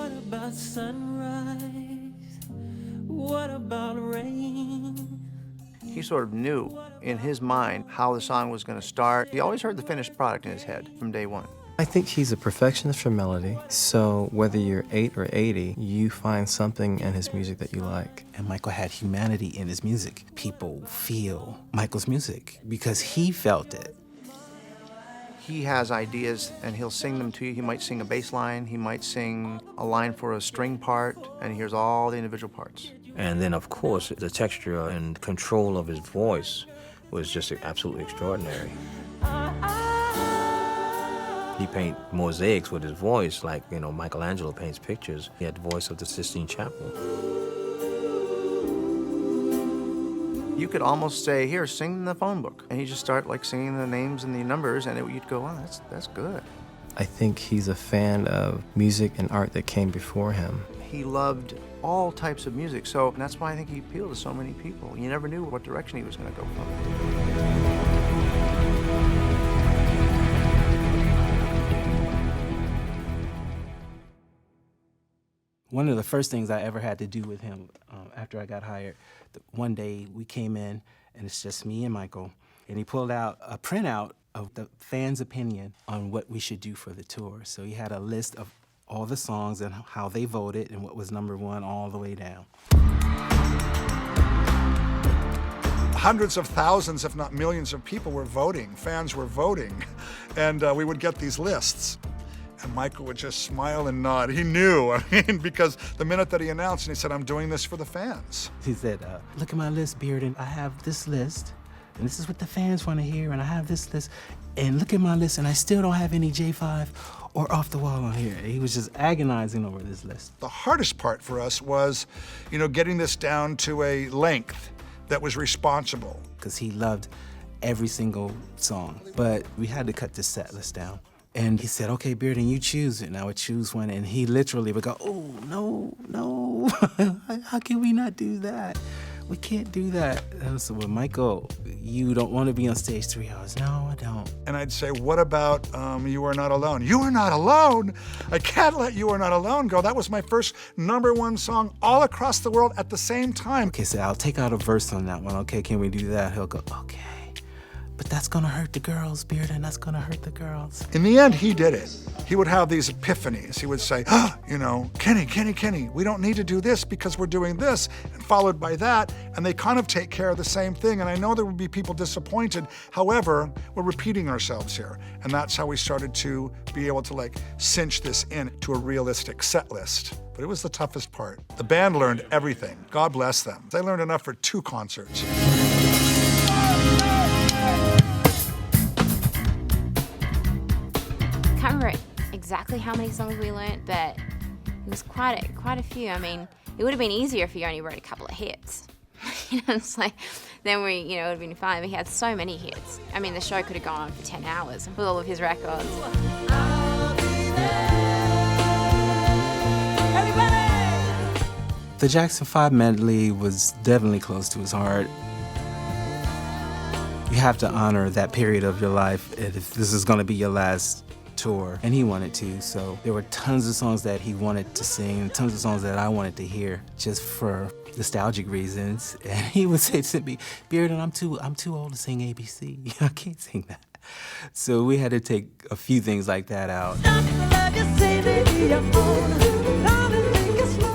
What about sunrise? What about rain? He sort of knew in his mind how the song was going to start. He always heard the finished product in his head from day one. I think he's a perfectionist for melody, so whether you're 8 or 80, you find something in his music that you like. And Michael had humanity in his music. People feel Michael's music because he felt it. He has ideas and he'll sing them to you. He might sing a bass line, he might sing a line for a string part, and he hears all the individual parts. And then, of course, the texture and control of his voice was just absolutely extraordinary. He painted mosaics with his voice like, you know, Michelangelo paints pictures. He had the voice of the Sistine Chapel. You could almost say, here, sing the phone book. And he'd just start like singing the names and the numbers, and you'd go, oh, that's good. I think he's a fan of music and art that came before him. He loved all types of music, so that's why I think he appealed to so many people. You never knew what direction he was going to go from. One of the first things I ever had to do with him after I got hired, one day we came in and it's just me and Michael, and he pulled out a printout of the fans' opinion on what we should do for the tour. So he had a list of all the songs and how they voted and what was #1 all the way down. Hundreds of thousands, if not millions of people were voting, fans were voting, and we would get these lists. And Michael would just smile and nod. He knew, I mean, because the minute that he announced, and he said, I'm doing this for the fans. He said, look at my list, Bearden. I have this list, and this is what the fans want to hear, and I have this list, and look at my list, and I still don't have any J5 or Off the Wall on here. He was just agonizing over this list. The hardest part for us was, you know, getting this down to a length that was responsible. Because he loved every single song, but we had to cut the set list down. And he said, okay, Bearden, you choose it. And I would choose one, and he literally would go, oh, no, how can we not do that? We can't do that. And I said, well, Michael, you don't want to be on stage 3 hours. No, I don't. And I'd say, what about You Are Not Alone? You Are Not Alone? I can't let You Are Not Alone go. That was my first #1 song all across the world at the same time. Okay, so I'll take out a verse on that one. Okay, can we do that? He'll go, okay. But that's gonna hurt the girls, Bearden, that's gonna hurt the girls. In the end, he did it. He would have these epiphanies. He would say, you know, Kenny, we don't need to do this because we're doing this, and followed by that, and they kind of take care of the same thing. And I know there would be people disappointed. However, we're repeating ourselves here. And that's how we started to be able to like cinch this in to a realistic set list. But it was the toughest part. The band learned everything. God bless them. They learned enough for 2 concerts. I can't remember exactly how many songs we learnt, but it was quite a few. I mean, it would have been easier if he only wrote a couple of hits. You know, it's like, then we, you know, it would have been fine. But he had so many hits. I mean, the show could have gone on for 10 hours with all of his records. The Jackson 5 medley was definitely close to his heart. You have to honor that period of your life if this is going to be your last tour. And he wanted to, so there were tons of songs that he wanted to sing, tons of songs that I wanted to hear just for nostalgic reasons. And he would say to me, Bearden, I'm too old to sing ABC. I can't sing that. So we had to take a few things like that out.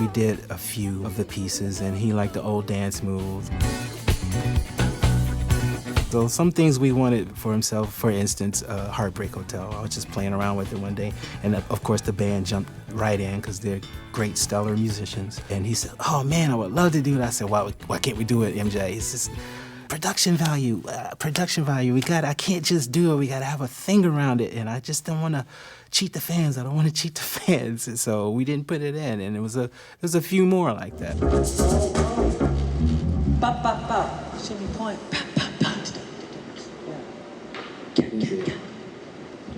We did a few of the pieces, and he liked the old dance moves. So some things we wanted for himself, for instance, Heartbreak Hotel. I was just playing around with it one day, and of course the band jumped right in because they're great, stellar musicians. And he said, oh man, I would love to do that. I said, why can't we do it, MJ? It's just production value. I can't just do it. We gotta have a thing around it, and I just don't want to cheat the fans. I don't want to cheat the fans. And so we didn't put it in, and there's a few more like that. Bop, bop, bop. Shimmy point.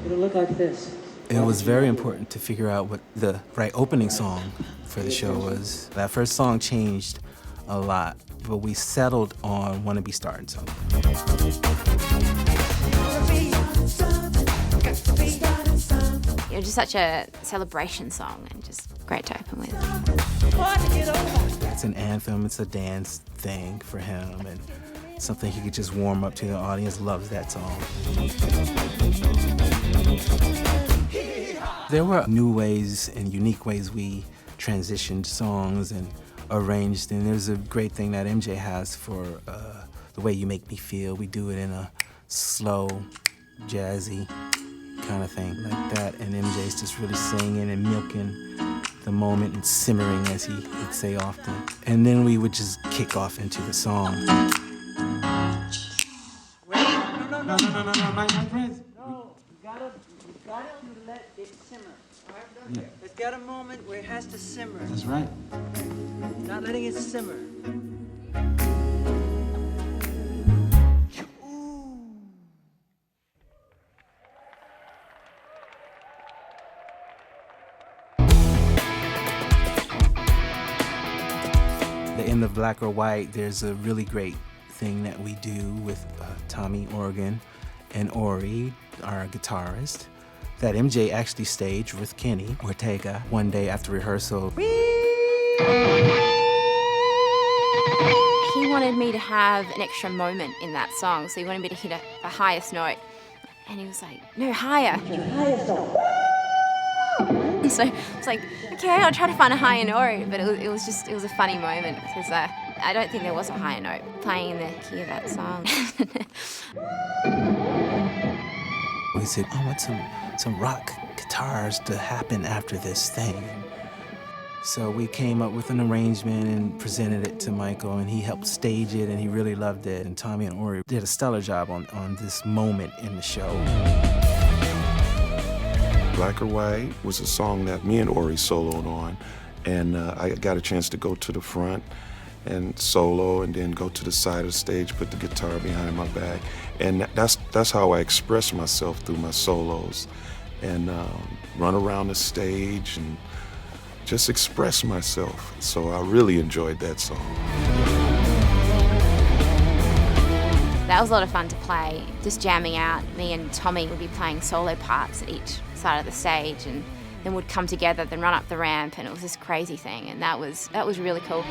It'll look like this. It was very important to figure out what the right opening song for the show was. That first song changed a lot, but we settled on Wanna Be Starting Something. It was just such a celebration song and just great great to open with. It's an anthem, it's a dance thing for him, and something he could just warm up to. The audience loves that song. There were new ways and unique ways we transitioned songs and arranged, and there's a great thing that MJ has for The Way You Make Me Feel. We do it in a slow, jazzy kind of thing like that, and MJ's just really singing and milking the moment and simmering, as he would say often. And then we would just kick off into the song. Wait, no, No, my friends. No, you gotta let it simmer. All right? Yeah. It's got a moment where it has to simmer. That's right. Not letting it simmer. The end of Black or White, there's a really great thing that we do with Tommy Organ and Ori, our guitarist, that MJ actually staged with Kenny Ortega one day after rehearsal. He wanted me to have an extra moment in that song, so he wanted me to hit the highest note. And he was like, no, higher. So I was like, okay, I'll try to find a higher note, but it was a funny moment because I don't think there was a higher note playing in the key of that song. We said, I want some rock guitars to happen after this thing. So we came up with an arrangement and presented it to Michael, and he helped stage it, and he really loved it. And Tommy and Ori did a stellar job on this moment in the show. Black or White was a song that me and Ori soloed on, and I got a chance to go to the front and solo, and then go to the side of the stage, put the guitar behind my back, and that's how I express myself through my solos, and run around the stage and just express myself. So I really enjoyed that song. That was a lot of fun to play, just jamming out. Me and Tommy would be playing solo parts at each side of the stage, and then we'd come together, then run up the ramp, and it was this crazy thing, and that was really cool.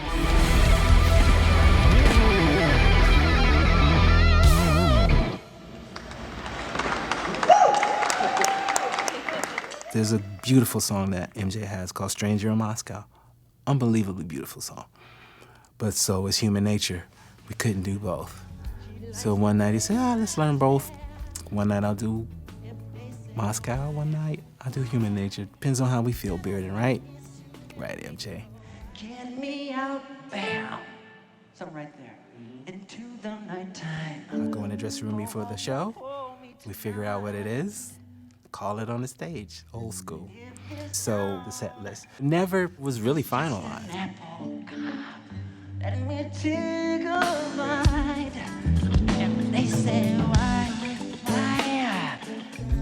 There's a beautiful song that MJ has called Stranger in Moscow. Unbelievably beautiful song. But so is Human Nature. We couldn't do both. So one night he said, let's learn both. One night I'll do Moscow, one night I'll do Human Nature. Depends on how we feel, Bearden, right? Right, MJ. Get me out, bam. Something right there. Into the nighttime. I'll go in the dressing room before the show. We figure out what it is. Call it on the stage, old school. So the set list never was really finalized. Let me take a bite. And they say, why?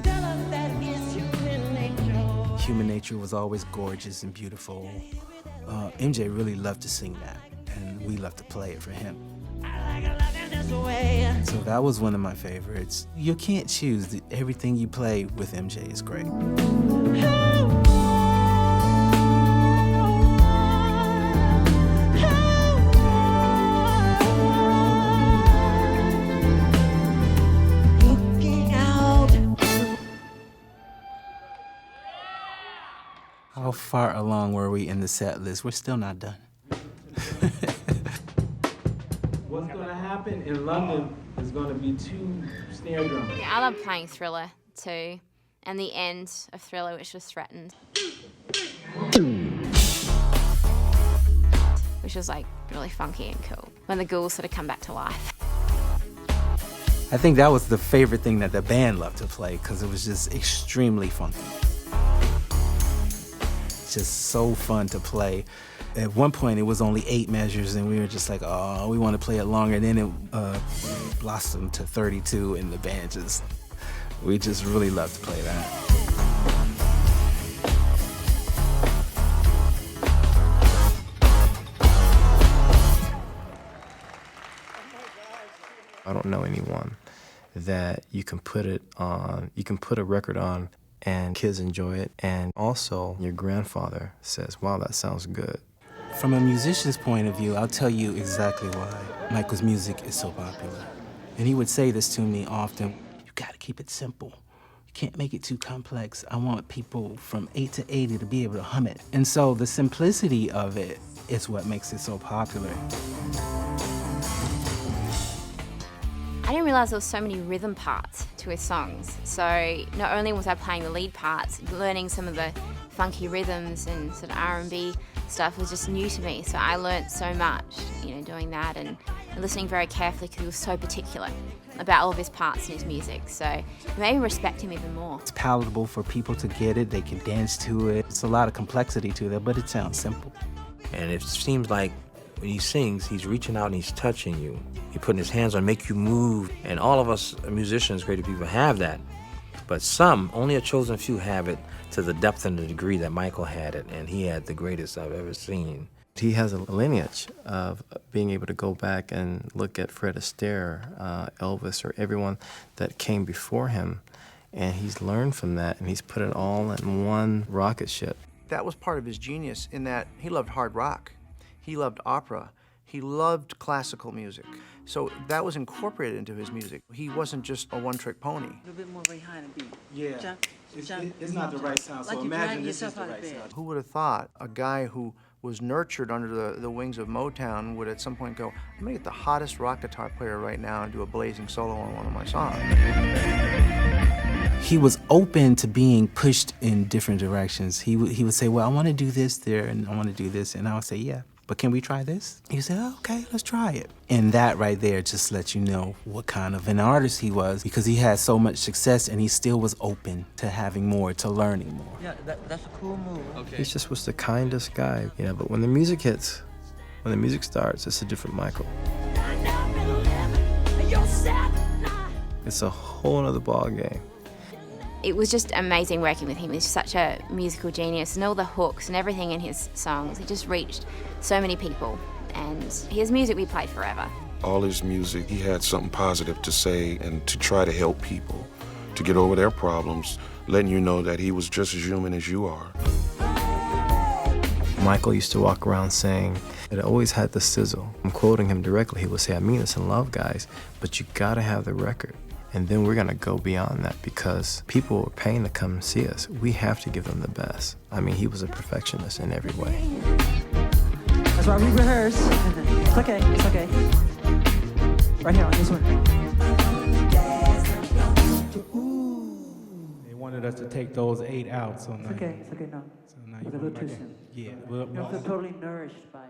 Tell them that it's human nature. Human Nature was always gorgeous and beautiful. MJ really loved to sing that, and we loved to play it for him. So that was one of my favorites. You can't choose. Everything you play with MJ is great. How far along were we in the set list? We're still not done. What's going to happen in London is going to be 2 snare drums. Yeah, I love playing Thriller too, and the end of Thriller, which was threatened, which was like really funky and cool when the ghouls sort of come back to life. I think that was the favorite thing that the band loved to play because it was just extremely funky. Just so fun to play. At one point, it was only 8 measures, and we were just like, oh, we want to play it longer. And then it blossomed to 32, and the band we just really loved to play that. I don't know anyone that you can put a record on and kids enjoy it. And also, your grandfather says, wow, that sounds good. From a musician's point of view, I'll tell you exactly why Michael's music is so popular. And he would say this to me often, you gotta keep it simple. You can't make it too complex. I want people from 8 to 80 to be able to hum it. And so the simplicity of it is what makes it so popular. I didn't realize there was so many rhythm parts to his songs. So not only was I playing the lead parts, learning some of the funky rhythms and sort of R&B stuff was just new to me. So I learned so much, doing that and listening very carefully because he was so particular about all of his parts in his music. So it made me respect him even more. It's palatable for people to get it. They can dance to it. It's a lot of complexity to it, but it sounds simple. And it seems like when he sings, he's reaching out and he's touching you. He's putting his hands on, make you move. And all of us musicians, creative people, have that. But some, only a chosen few, have it to the depth and the degree that Michael had it. And he had the greatest I've ever seen. He has a lineage of being able to go back and look at Fred Astaire, Elvis, or everyone that came before him. And he's learned from that, and he's put it all in one rocket ship. That was part of his genius in that he loved hard rock. He loved opera. He loved classical music. So that was incorporated into his music. He wasn't just a one-trick pony. A little bit more behind the beat. Yeah. Jump, jump, It's not the right sound, like so you're imagine dragging this is yourself the out of right bed. sound. Who would have thought a guy who was nurtured under the wings of Motown would at some point go, I'm gonna get the hottest rock guitar player right now and do a blazing solo on one of my songs. He was open to being pushed in different directions. He would say, well, I want to do this there, and I want to do this. And I would say, yeah, but can we try this? He would say, oh, okay, let's try it. And that right there just lets you know what kind of an artist he was, because he had so much success and he still was open to having more, to learning more. Yeah, that's a cool move. Okay. He just was the kindest guy, but when the music hits, when the music starts, it's a different Michael. It's a whole other ball game. It was just amazing working with him. He's such a musical genius, and all the hooks and everything in his songs. He just reached so many people, and his music we played forever. All his music, he had something positive to say and to try to help people, to get over their problems, letting you know that he was just as human as you are. Michael used to walk around saying, it always had the sizzle. I'm quoting him directly. He would say, I mean this in love, guys, but you gotta have the record. And then we're gonna go beyond that because people are paying to come and see us. We have to give them the best. I mean, he was a perfectionist in every way. That's why we rehearse. It's okay, it's okay. Right here on this one. They wanted us to take those 8 out, so now. It's okay no. So now It's a you little want too right soon. there. Yeah. You don't feel totally nourished by